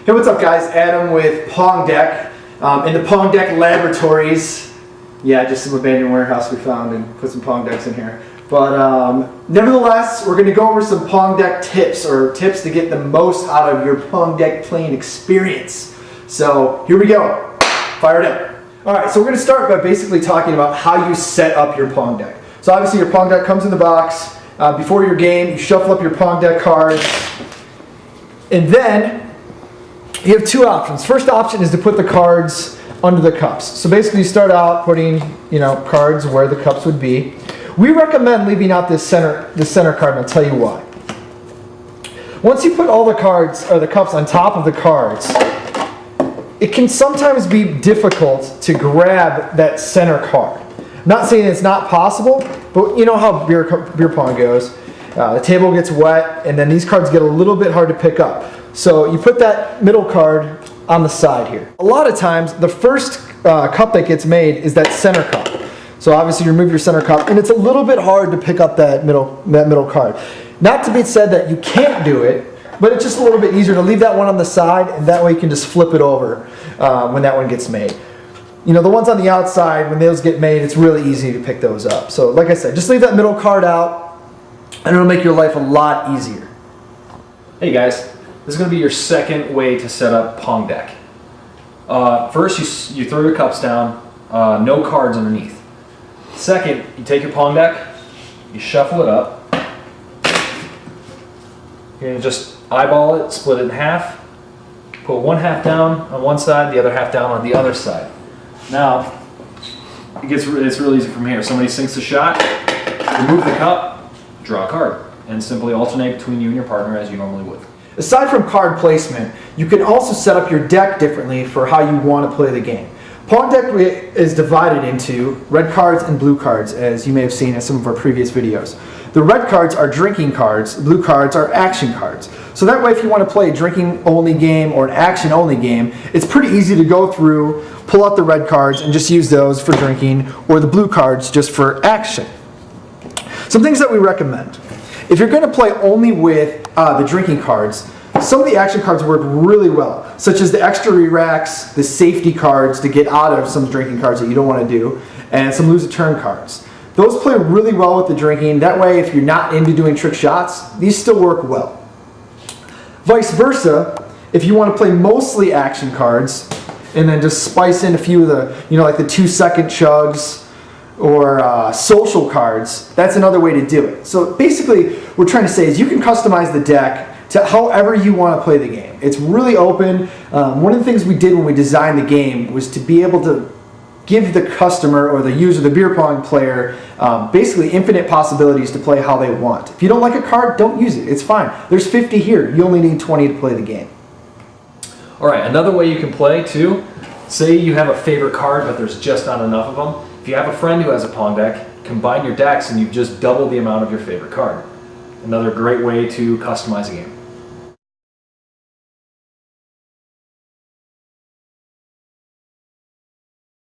Hey, what's up guys? Adam with PONG DECK in the PONG DECK laboratories. Yeah, just some abandoned warehouse we found and put some PONG decks in here. But nevertheless, we're going to go over some PONG DECK tips, or tips to get the most out of your PONG DECK playing experience. So here we go. Fire it up. Alright, so we're going to start by basically talking about how you set up your PONG DECK. So obviously your PONG DECK comes in the box. Before your game, you shuffle up your PONG DECK cards. And then you have two options. First option is to put the cards under the cups. So basically you start out putting, cards where the cups would be. We recommend leaving out this center card, and I'll tell you why. Once you put all the cards or the cups on top of the cards, it can sometimes be difficult to grab that center card. I'm not saying it's not possible, but you know how beer pong goes. The table gets wet, and then these cards get a little bit hard to pick up. So you put that middle card on the side here. A lot of times, the first cup that gets made is that center cup. So obviously you remove your center cup, and it's a little bit hard to pick up that middle card. Not to be said that you can't do it, but it's just a little bit easier to leave that one on the side, and that way you can just flip it over when that one gets made. The ones on the outside, when those get made, it's really easy to pick those up. So like I said, just leave that middle card out, and it'll make your life a lot easier. Hey guys, this is going to be your second way to set up PONG DECK. First, you throw your cups down, no cards underneath. Second, you take your PONG DECK, you shuffle it up. You're going to just eyeball it, split it in half, put one half down on one side, the other half down on the other side. Now, it's real easy from here. Somebody sinks a shot, remove the cup, draw a card, and simply alternate between you and your partner as you normally would. Aside from card placement, you can also set up your deck differently for how you want to play the game. PONG DECK is divided into red cards and blue cards, as you may have seen in some of our previous videos. The red cards are drinking cards, the blue cards are action cards. So that way if you want to play a drinking only game or an action only game, it's pretty easy to go through, pull out the red cards and just use those for drinking, or the blue cards just for action. Some things that we recommend. If you're going to play only with the drinking cards, some of the action cards work really well, such as the extra re-racks, the safety cards to get out of some drinking cards that you don't want to do, and some lose a turn cards. Those play really well with the drinking. That way, if you're not into doing trick shots, these still work well. Vice versa, if you want to play mostly action cards, and then just spice in a few of the, like the 2-second chugs, or social cards, that's another way to do it. So basically, what we're trying to say is you can customize the deck to however you want to play the game. It's really open. One of the things we did when we designed the game was to be able to give the customer or the user, the beer pong player, basically infinite possibilities to play how they want. If you don't like a card, don't use it. It's fine. There's 50 here. You only need 20 to play the game. Alright, another way you can play too, say you have a favorite card but there's just not enough of them. If you have a friend who has a PONG DECK, combine your decks and you've just doubled the amount of your favorite card. Another great way to customize a game.